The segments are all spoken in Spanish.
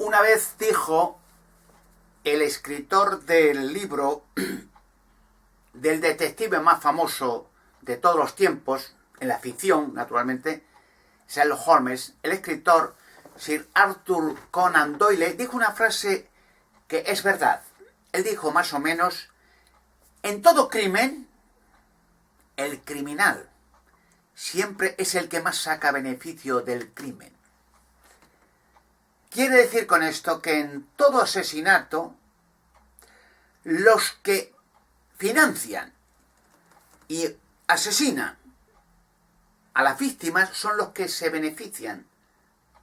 Una vez dijo el escritor del libro del detective más famoso de todos los tiempos, en la ficción, naturalmente, Sherlock Holmes, el escritor Sir Arthur Conan Doyle, dijo una frase que es verdad. Él dijo más o menos: en todo crimen, el criminal siempre es el que más saca beneficio del crimen. Quiere decir con esto que en todo asesinato, los que financian y asesinan a las víctimas son los que se benefician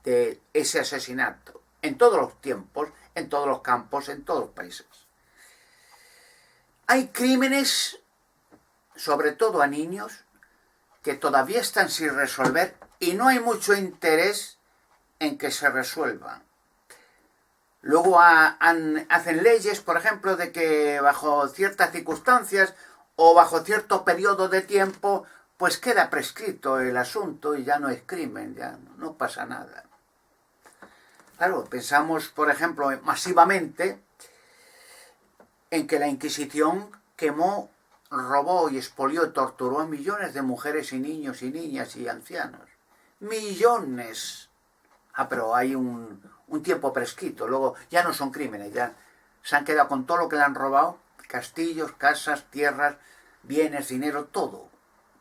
de ese asesinato, en todos los tiempos, en todos los campos, en todos los países. Hay crímenes, sobre todo a niños, que todavía están sin resolver y no hay mucho interés en que se resuelvan. Luego hacen leyes, por ejemplo, de que bajo ciertas circunstancias o bajo cierto periodo de tiempo, pues queda prescrito el asunto y ya no es crimen, ya no pasa nada. Claro, pensamos, por ejemplo, masivamente en que la Inquisición quemó, robó y expolió y torturó a millones de mujeres y niños y niñas y ancianos. ¡Millones! Pero hay un tiempo prescrito, luego ya no son crímenes, ya se han quedado con todo lo que le han robado, castillos, casas, tierras, bienes, dinero, todo,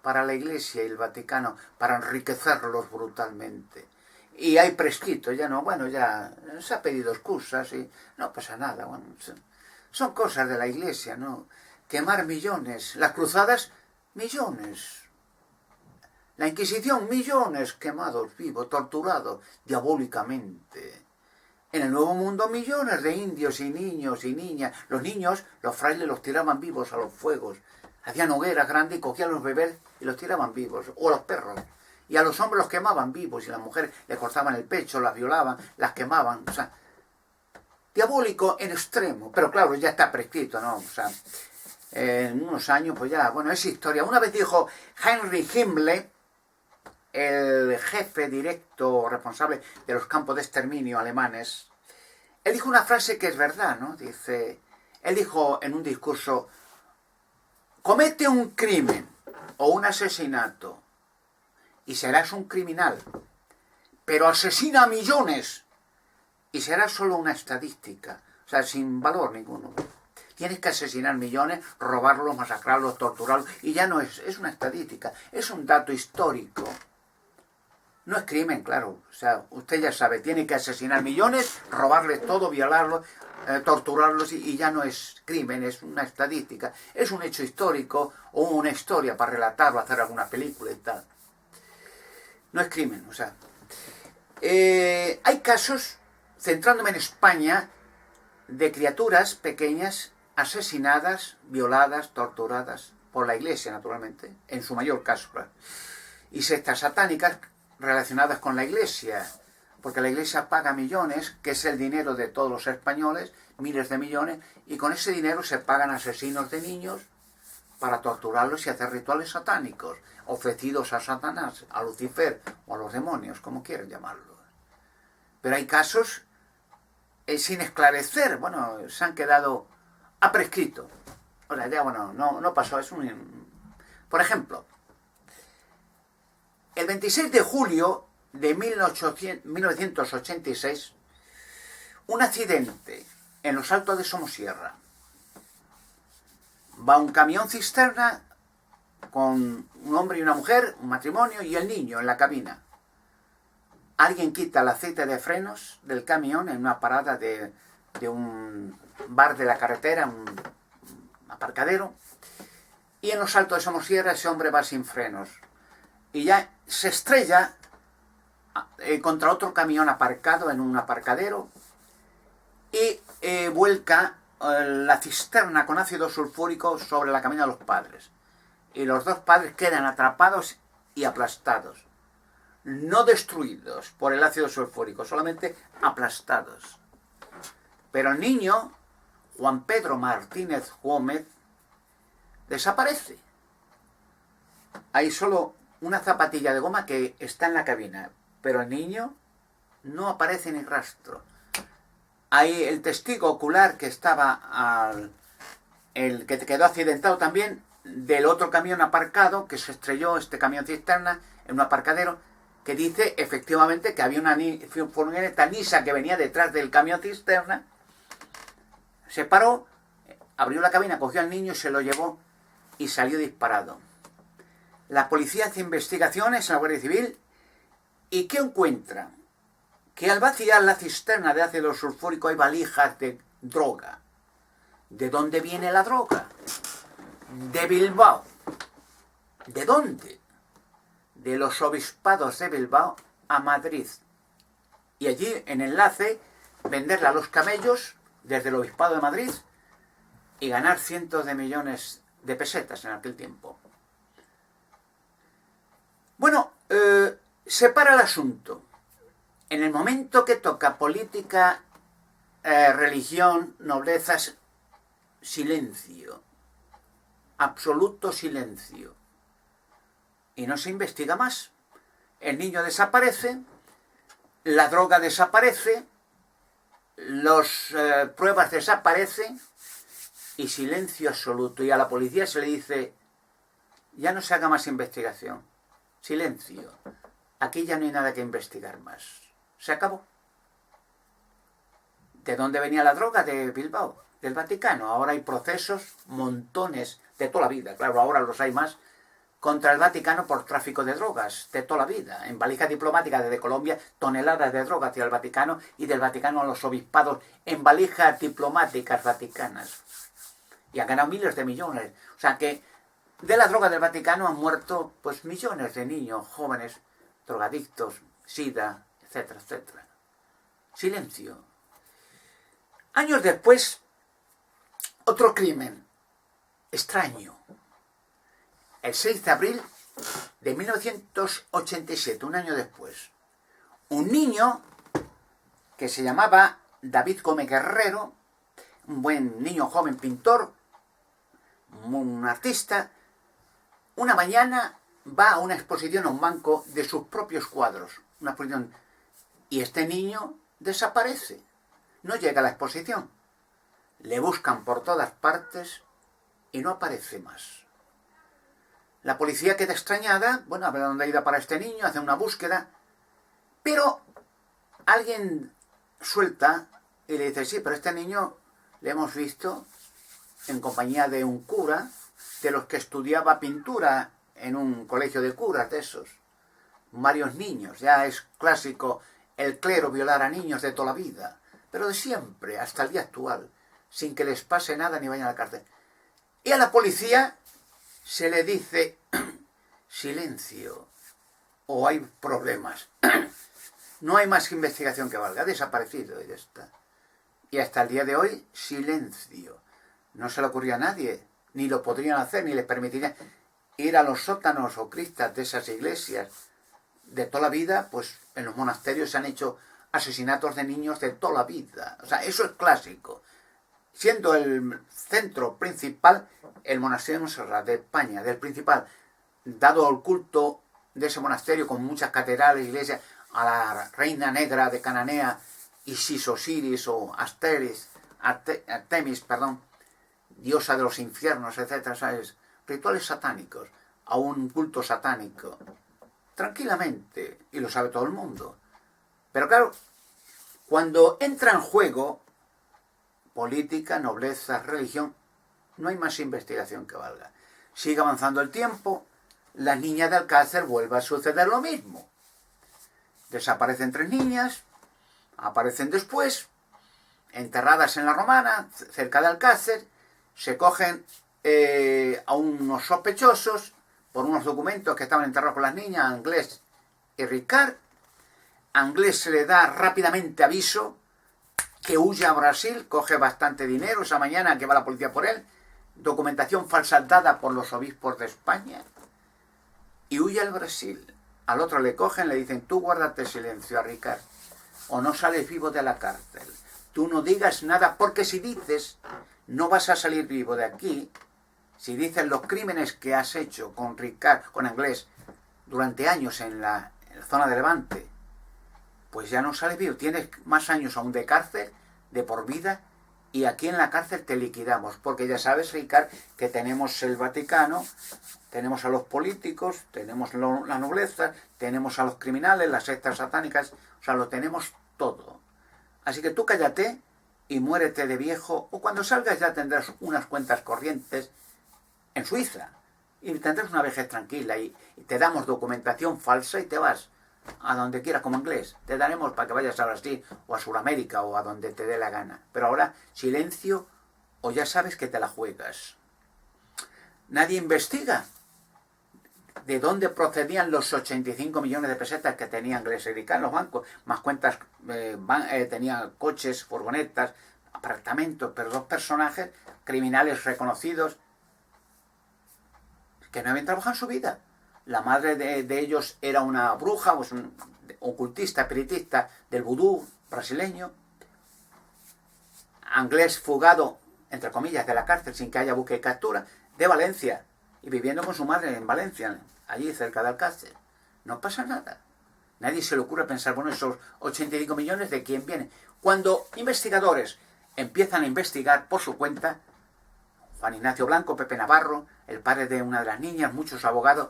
para la Iglesia y el Vaticano, para enriquecerlos brutalmente. Y hay prescrito, ya no, bueno, ya se ha pedido excusas y no pasa nada, bueno, son cosas de la Iglesia, ¿no? Quemar millones, las cruzadas, millones. La Inquisición, millones quemados vivos, torturados diabólicamente. En el Nuevo Mundo, millones de indios y niños y niñas. Los niños, los frailes los tiraban vivos a los fuegos. Hacían hogueras grandes y cogían los bebés y los tiraban vivos. O los perros. Y a los hombres los quemaban vivos y a las mujeres les cortaban el pecho, las violaban, las quemaban. O sea, diabólico en extremo. Pero claro, ya está prescrito, ¿no? O sea, en unos años, pues ya, bueno, es historia. Una vez dijo Heinrich Himmler, el jefe directo responsable de los campos de exterminio alemanes, él dijo una frase que es verdad, ¿no? Él dijo en un discurso: comete un crimen o un asesinato y serás un criminal, pero asesina a millones y serás solo una estadística, o sea, sin valor ninguno. Tienes que asesinar millones, robarlos, masacrarlos, torturarlos, y ya no es una estadística, es un dato histórico. No es crimen, claro. O sea, usted ya sabe, tiene que asesinar millones, robarles todo, violarlos, torturarlos, y ya no es crimen, es una estadística. Es un hecho histórico o una historia para relatarlo, hacer alguna película y tal. No es crimen, o sea. Hay casos, centrándome en España, de criaturas pequeñas asesinadas, violadas, torturadas por la Iglesia, naturalmente, en su mayor caso, claro. Y sectas satánicas relacionadas con la Iglesia, porque la Iglesia paga millones, que es el dinero de todos los españoles, miles de millones, y con ese dinero se pagan asesinos de niños para torturarlos y hacer rituales satánicos, ofrecidos a Satanás, a Lucifer o a los demonios, como quieran llamarlo. Pero hay casos sin esclarecer, bueno, se han quedado a prescrito. O sea, ya, bueno, no pasó, es un... Por ejemplo, el 26 de julio de 1986, un accidente en los Altos de Somosierra. Va un camión cisterna con un hombre y una mujer, un matrimonio, y el niño en la cabina. Alguien quita el aceite de frenos del camión en una parada de un bar de la carretera, un aparcadero, y en los Altos de Somosierra ese hombre va sin frenos. Y ya se estrella contra otro camión aparcado en un aparcadero y vuelca la cisterna con ácido sulfúrico sobre la cabina de los padres. Y los dos padres quedan atrapados y aplastados. No destruidos por el ácido sulfúrico, solamente aplastados. Pero el niño, Juan Pedro Martínez Gómez, desaparece. Hay solo una zapatilla de goma que está en la cabina, pero el niño no aparece ni rastro. Hay el testigo ocular que estaba el que quedó accidentado también del otro camión aparcado, que se estrelló este camión cisterna en un aparcadero, que dice efectivamente que había una furgoneta Nissan que venía detrás del camión cisterna, se paró, abrió la cabina, cogió al niño y se lo llevó y salió disparado. La policía hace investigaciones en la Guardia Civil y ¿qué encuentra? Que al vaciar la cisterna de ácido sulfúrico hay valijas de droga. ¿De dónde viene la droga? De Bilbao. ¿De dónde? De los obispados de Bilbao a Madrid. Y allí, en enlace, venderla a los camellos desde el obispado de Madrid y ganar cientos de millones de pesetas en aquel tiempo. Bueno, se para el asunto. En el momento que toca política, religión, noblezas, silencio. Absoluto silencio. Y no se investiga más. El niño desaparece, la droga desaparece, las pruebas desaparecen y silencio absoluto. Y a la policía se le dice, ya no se haga más investigación. Silencio. Aquí ya no hay nada que investigar más. Se acabó. ¿De dónde venía la droga? De Bilbao, del Vaticano. Ahora hay procesos, montones, de toda la vida. Claro, ahora los hay más, contra el Vaticano por tráfico de drogas, de toda la vida. En valijas diplomáticas desde Colombia, toneladas de drogas hacia el Vaticano y del Vaticano a los obispados en valijas diplomáticas vaticanas. Y han ganado miles de millones. O sea que de la droga del Vaticano han muerto pues millones de niños, jóvenes, drogadictos, sida, etcétera, etcétera. Silencio. Años después, otro crimen extraño. El 6 de abril de 1987, un año después, un niño que se llamaba David Gómez Guerrero, un buen niño joven pintor, un artista, una mañana va a una exposición a un banco de sus propios cuadros, una exposición, y este niño desaparece, no llega a la exposición, le buscan por todas partes y no aparece más. La policía queda extrañada, bueno, a ver dónde ha ido para este niño, hace una búsqueda, pero alguien suelta y le dice, sí, pero este niño le hemos visto en compañía de un cura, de los que estudiaba pintura en un colegio de curas de esos. Varios niños, ya es clásico el clero violar a niños de toda la vida, pero de siempre, hasta el día actual, sin que les pase nada ni vayan a la cárcel. Y a la policía se le dice, silencio, o hay problemas. No hay más investigación que valga, ha desaparecido y ya está. Y hasta el día de hoy, silencio. No se le ocurrió a nadie, ni lo podrían hacer, ni les permitirían ir a los sótanos o cristas de esas iglesias. De toda la vida, pues en los monasterios se han hecho asesinatos de niños de toda la vida. O sea, eso es clásico. Siendo el centro principal el monasterio de Montserrat de España, del principal, dado el culto de ese monasterio con muchas catedrales, iglesias, a la reina negra de Cananea, Isis Osiris o Artemis, diosa de los infiernos, etcétera, ¿sabes? Rituales satánicos, a un culto satánico, tranquilamente, y lo sabe todo el mundo. Pero claro, cuando entra en juego política, nobleza, religión, no hay más investigación que valga. Sigue avanzando el tiempo, las niñas de Alcácer vuelve a suceder lo mismo. Desaparecen 3 niñas, aparecen después, enterradas en la Romana, cerca de Alcácer, se cogen a unos sospechosos por unos documentos que estaban enterrados con las niñas, Anglés y Ricard. A Anglés se le da rápidamente aviso que huye a Brasil, coge bastante dinero esa mañana que va la policía por él, documentación falsa dada por los obispos de España, y huye al Brasil. Al otro le cogen, le dicen, tú guárdate silencio a Ricard, o no sales vivo de la cárcel. Tú no digas nada, porque si dices, no vas a salir vivo de aquí. Si dices los crímenes que has hecho con Ricard, con Anglés, durante años en la zona de Levante, pues ya no sales vivo. Tienes más años aún de cárcel de por vida y aquí en la cárcel te liquidamos. Porque ya sabes, Ricard, que tenemos el Vaticano, tenemos a los políticos, tenemos la nobleza, tenemos a los criminales, las sectas satánicas, o sea, lo tenemos todo. Así que tú cállate y muérete de viejo, o cuando salgas ya tendrás unas cuentas corrientes en Suiza y tendrás una vejez tranquila y te damos documentación falsa y te vas a donde quieras como inglés. Te daremos para que vayas a Brasil o a Sudamérica o a donde te dé la gana. Pero ahora silencio o ya sabes que te la juegas. Nadie investiga de dónde procedían los 85 millones de pesetas que tenían Glesericán los bancos, más cuentas, tenían coches, furgonetas, apartamentos, pero dos personajes criminales reconocidos que no habían trabajado en su vida. La madre de ellos era una bruja, pues un ocultista, espiritista del vudú brasileño. Anglés fugado, entre comillas, de la cárcel sin que haya búsqueda y captura, de Valencia, y viviendo con su madre en Valencia, allí cerca de Alcácer. No pasa nada. Nadie se le ocurre pensar, bueno, esos 85 millones de quién vienen. Cuando investigadores empiezan a investigar por su cuenta, Juan Ignacio Blanco, Pepe Navarro, el padre de una de las niñas, muchos abogados,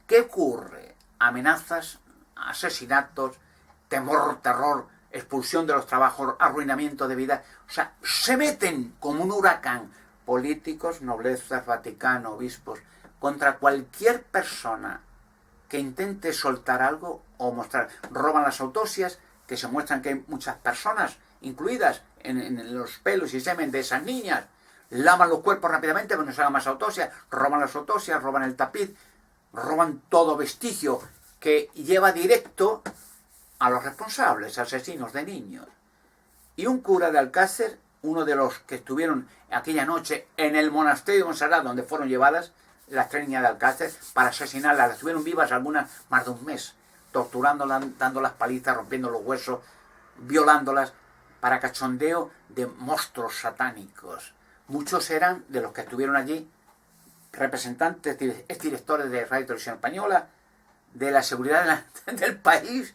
¿qué ocurre? Amenazas, asesinatos, temor, terror, expulsión de los trabajos, arruinamiento de vida. O sea, se meten como un huracán políticos, noblezas, Vaticano, obispos, contra cualquier persona que intente soltar algo o mostrar. Roban las autopsias, que se muestran que hay muchas personas incluidas en los pelos y semen de esas niñas. Lavan los cuerpos rápidamente para que no se hagan más autopsias. Roban las autopsias, roban el tapiz, roban todo vestigio que lleva directo a los responsables, asesinos de niños. Y un cura de Alcácer, uno de los que estuvieron aquella noche en el monasterio de Montserrat, donde fueron llevadas las tres niñas de Alcácer para asesinarlas, las tuvieron vivas algunas más de un mes, torturándolas, dándolas palizas, rompiendo los huesos, violándolas, para cachondeo de monstruos satánicos. Muchos eran de los que estuvieron allí representantes, exdirectores de Radio y Televisión Española, de la seguridad del país,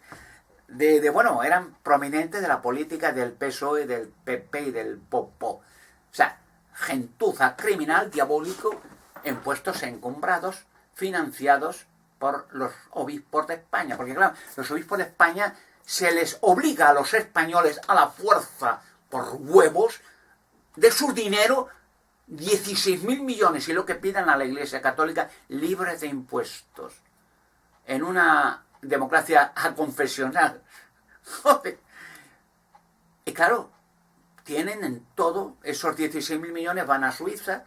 bueno, eran prominentes de la política del PSOE, del PP y del POPO. O sea, gentuza criminal, diabólico, en puestos encumbrados, financiados por los obispos de España. Porque claro, los obispos de España se les obliga a los españoles a la fuerza, por huevos, de su dinero, 16.000 millones y lo que pidan a la Iglesia Católica libres de impuestos. En una democracia aconfesional. Joder. Y claro, tienen en todo, esos 16.000 millones van a Suiza,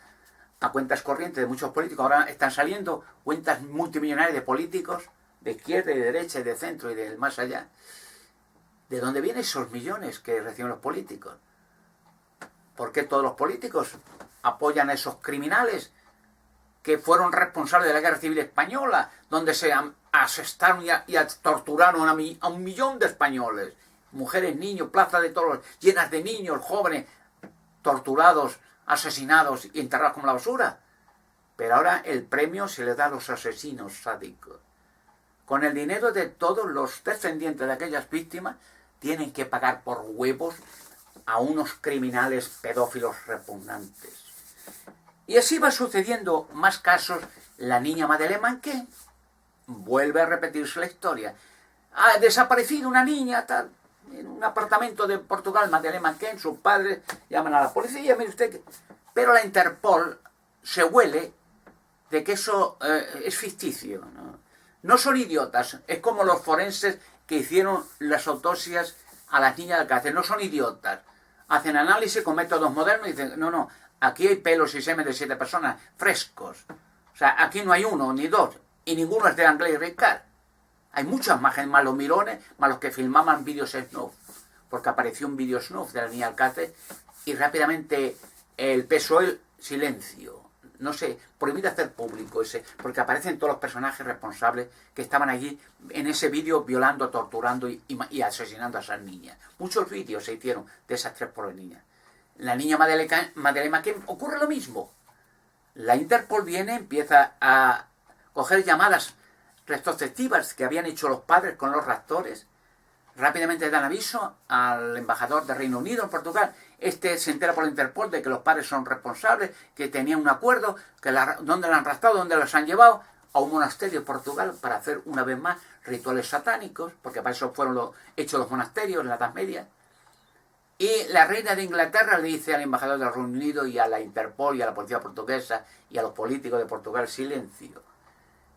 a cuentas corrientes de muchos políticos. Ahora están saliendo cuentas multimillonarias de políticos, de izquierda y de derecha y de centro y del más allá. ¿De dónde vienen esos millones que reciben los políticos? ¿Por qué todos los políticos apoyan a esos criminales que fueron responsables de la Guerra Civil Española, donde se asestaron y torturaron a 1 millón de españoles? Mujeres, niños, plazas de toros llenas de niños, jóvenes, torturados, asesinados y enterrados como la basura. Pero ahora el premio se le da a los asesinos sádicos. Con el dinero de todos los descendientes de aquellas víctimas, tienen que pagar por huevos a unos criminales pedófilos repugnantes. Y así va sucediendo más casos. La niña Madeleine Manqué, vuelve a repetirse la historia. Ha desaparecido una niña tal, en un apartamento de Portugal, Madeleine Manqué, sus padres llaman a la policía, mire usted, pero la Interpol se huele de que eso es ficticio, ¿no? No son idiotas, es como los forenses que hicieron las autopsias a las niñas de Alcácer, no son idiotas. Hacen análisis con métodos modernos y dicen, no, aquí hay pelos y semen de 7 personas frescos. O sea, aquí no hay uno ni dos, y ninguno es de Anglés y Ricard. Hay muchas más los mirones, más los que filmaban vídeos snuff, porque apareció un vídeo snuff de la niña Alcácer y rápidamente el PSOE, silencio. No sé, prohibido hacer público ese, porque aparecen todos los personajes responsables que estaban allí en ese vídeo violando, torturando y asesinando a esas niñas. Muchos vídeos se hicieron de esas 3 pobres niñas. La niña Madeleine Manqué ocurre lo mismo. La Interpol viene, empieza a coger llamadas retrospectivas que habían hecho los padres con los raptores, rápidamente dan aviso al embajador del Reino Unido en Portugal. Este se entera por la Interpol de que los padres son responsables, que tenían un acuerdo, que dónde la han raptado, dónde los han llevado a un monasterio en Portugal para hacer una vez más rituales satánicos, porque para eso fueron hechos los monasterios en la Edad Media. Y la reina de Inglaterra le dice al embajador del Reino Unido y a la Interpol y a la policía portuguesa y a los políticos de Portugal: silencio.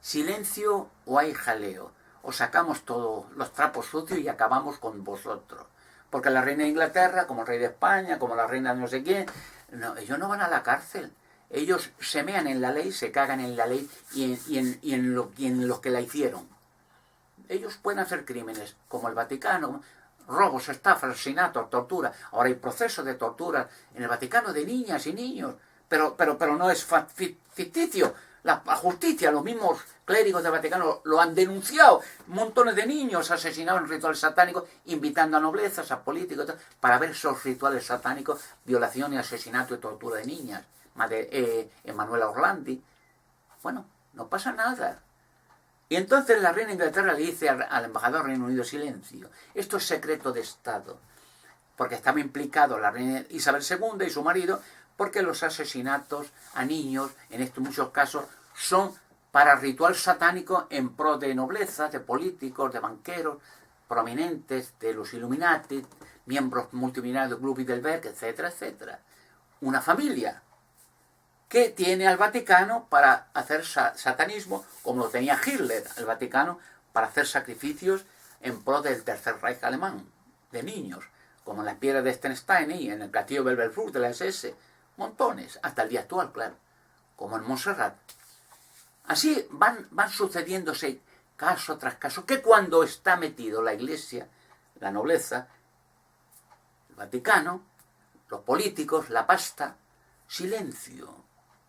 Silencio o hay jaleo. Os sacamos todos los trapos sucios y acabamos con vosotros. Porque la reina de Inglaterra, como el rey de España, como la reina de no sé quién, no, ellos no van a la cárcel. Ellos se mean en la ley, se cagan en la ley y en los que la hicieron. Ellos pueden hacer crímenes como el Vaticano, robos, estafas, asesinatos, tortura. Ahora hay procesos de tortura en el Vaticano de niñas y niños, pero no es ficticio. La justicia, los mismos clérigos del Vaticano lo han denunciado. Montones de niños asesinados en rituales satánicos, invitando a noblezas, a políticos, para ver esos rituales satánicos, violación y asesinato y tortura de niñas. Emanuela Orlandi. Bueno, no pasa nada. Y entonces la reina de Inglaterra le dice al embajador del Reino Unido: silencio. Esto es secreto de Estado. Porque estaba implicado la reina Isabel II y su marido, porque los asesinatos a niños, en estos muchos casos, son para ritual satánico en pro de nobleza, de políticos, de banqueros, prominentes, de los Illuminati, miembros multimillonarios del Club Bilderberg, etcétera, etcétera. Una familia que tiene al Vaticano para hacer satanismo, como lo tenía Hitler, el Vaticano, para hacer sacrificios en pro del Tercer Reich alemán, de niños, como en las piedras de Stenstein y en el castillo de Belfort de la SS, montones, hasta el día actual, claro, como en Montserrat. Así van sucediéndose caso tras caso, que cuando está metido la Iglesia, la nobleza, el Vaticano, los políticos, la pasta, silencio.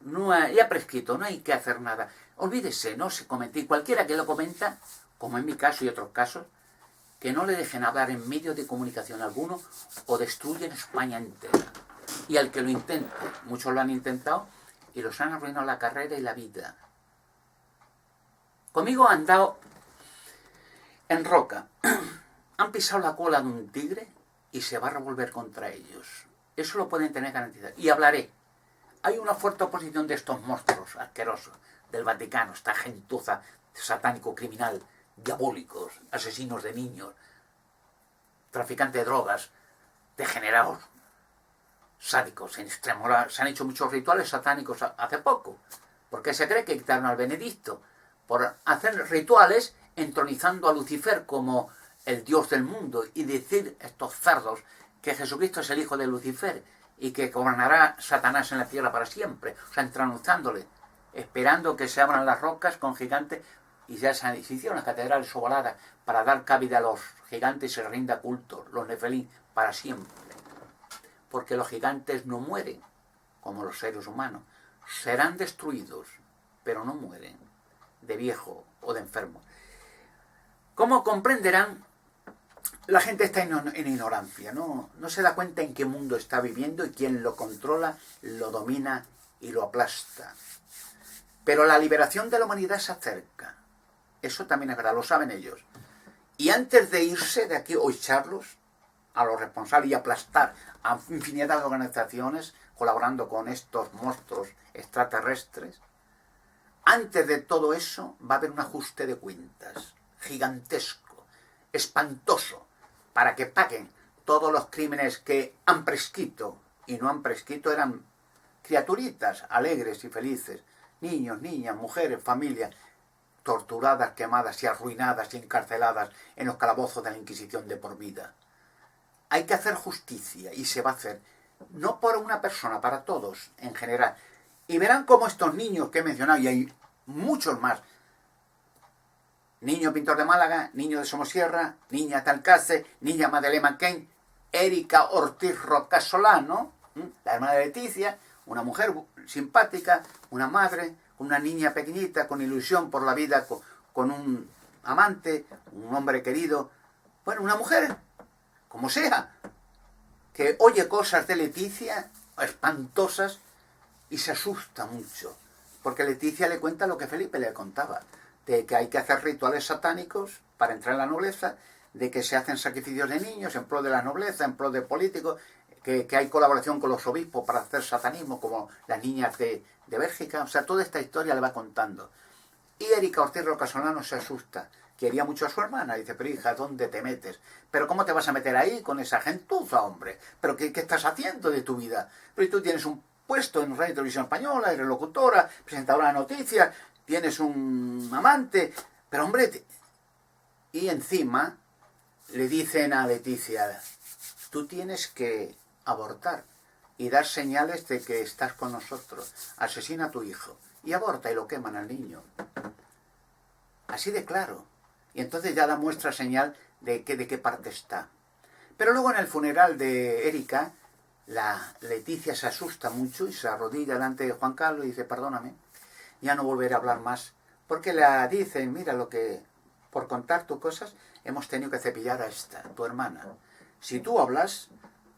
No hay, ya prescrito, no hay que hacer nada. Olvídese, no se comete. Y cualquiera que lo comenta, como en mi caso y otros casos, que no le dejen hablar en medios de comunicación alguno o destruyen España entera. Y al que lo intente, muchos lo han intentado y los han arruinado la carrera y la vida. Conmigo han dado en roca, han pisado la cola de un tigre y se va a revolver contra ellos. Eso lo pueden tener garantizado. Y hablaré. Hay una fuerte oposición de estos monstruos asquerosos del Vaticano, esta gentuza satánico, criminal, diabólicos, asesinos de niños, traficantes de drogas, degenerados, sádicos, en extremo. Se han hecho muchos rituales satánicos hace poco. ¿Por qué se cree que quitaron al Benedicto? Por hacer rituales entronizando a Lucifer como el dios del mundo y decir estos cerdos que Jesucristo es el hijo de Lucifer y que gobernará Satanás en la tierra para siempre, o sea, entronizándole, esperando que se abran las rocas con gigantes, y ya se hicieron las catedrales ovaladas para dar cabida a los gigantes y se rinda culto, los nefelín, para siempre. Porque los gigantes no mueren, como los seres humanos, serán destruidos, pero no mueren, de viejo o de enfermo. Como comprenderán, la gente está en ignorancia, no se da cuenta en qué mundo está viviendo y quién lo controla, lo domina y lo aplasta. Pero la liberación de la humanidad se acerca. Eso también es verdad, lo saben ellos. Y antes de irse de aquí o echarlos a los responsables y aplastar a infinidad de organizaciones colaborando con estos monstruos extraterrestres, antes de todo eso va a haber un ajuste de cuentas gigantesco, espantoso, para que paguen todos los crímenes que han prescrito y no han prescrito. Eran criaturitas alegres y felices, niños, niñas, mujeres, familias, torturadas, quemadas y arruinadas y encarceladas en los calabozos de la Inquisición de por vida. Hay que hacer justicia y se va a hacer, no por una persona, para todos en general. Y verán cómo estos niños que he mencionado, y hay muchos más, niño pintor de Málaga, niño de Somosierra, niña de Alcácer, niña Madeleine McCain, Erika Ortiz Rocasolano, la hermana de Leticia, una mujer simpática, una madre, una niña pequeñita con ilusión por la vida, con un amante, un hombre querido, bueno, una mujer, como sea, que oye cosas de Leticia espantosas y se asusta mucho, porque Leticia le cuenta lo que Felipe le contaba, de que hay que hacer rituales satánicos para entrar en la nobleza, de que se hacen sacrificios de niños en pro de la nobleza, en pro de políticos, que hay colaboración con los obispos para hacer satanismo, como las niñas de Bélgica. O sea, toda esta historia le va contando. Y Erika Ortiz Rocasolano se asusta. Quería mucho a su hermana. Dice, pero hija, ¿dónde te metes? ¿Pero cómo te vas a meter ahí con esa gentuza, hombre? ¿Pero qué estás haciendo de tu vida? Pero tú tienes un puesto en Radio y Televisión Española, eres locutora, presentadora de noticias, tienes un amante. Pero, hombre... Y encima le dicen a Leticia, tú tienes que abortar y dar señales de que estás con nosotros. Asesina a tu hijo. Y aborta y lo queman al niño. Así de claro. Y entonces ya da muestra señal de qué parte está. Pero luego en el funeral de Erika, la Leticia se asusta mucho y se arrodilla delante de Juan Carlos y dice, perdóname, ya no volveré a hablar más. Porque le dicen, mira lo que... Por contar tus cosas, hemos tenido que cepillar a esta, tu hermana. Si tú hablas,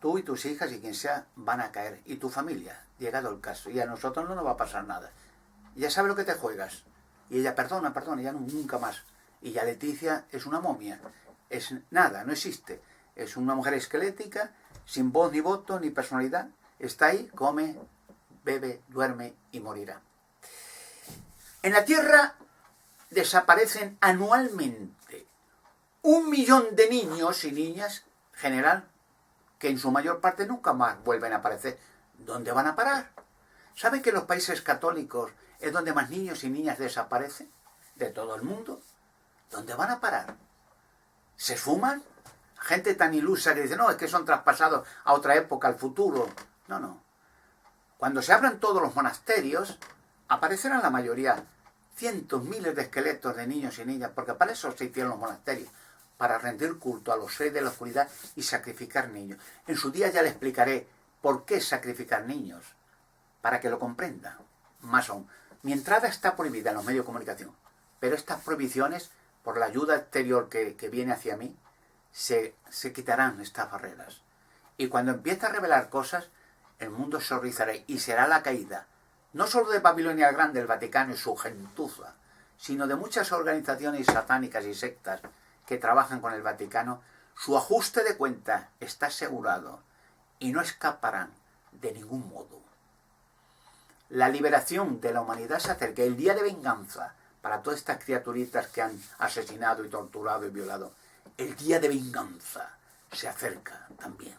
tú y tus hijas y quien sea van a caer. Y tu familia, llegado el caso. Y a nosotros no nos va a pasar nada. Ya sabes lo que te juegas. Y ella, perdona, ya nunca más. Y ya Leticia es una momia. Es nada, no existe. Es una mujer esquelética, sin voz ni voto ni personalidad. Está ahí, come, bebe, duerme y morirá. En la Tierra desaparecen anualmente 1 millón de niños y niñas, general, que en su mayor parte nunca más vuelven a aparecer. ¿Dónde van a parar? ¿Saben que en los países católicos es donde más niños y niñas desaparecen? De todo el mundo. ¿Dónde van a parar? ¿Se fuman? Gente tan ilusa que dice, no, es que son traspasados a otra época, al futuro. No, no. Cuando se abran todos los monasterios, aparecerán la mayoría cientos, miles de esqueletos de niños y niñas, porque para eso se hicieron los monasterios, para rendir culto a los seres de la oscuridad y sacrificar niños. En su día ya le explicaré por qué sacrificar niños, para que lo comprendan. Más aún, mi entrada está prohibida en los medios de comunicación, pero estas prohibiciones, por la ayuda exterior que viene hacia mí, se quitarán estas barreras. Y cuando empiece a revelar cosas, el mundo se horrorizará y será la caída no solo de Babilonia el Grande, el Vaticano y su gentuza, sino de muchas organizaciones satánicas y sectas que trabajan con el Vaticano. Su ajuste de cuentas está asegurado y no escaparán de ningún modo. La liberación de la humanidad se acerca, el día de venganza para todas estas criaturitas que han asesinado y torturado y violado. El día de venganza se acerca también.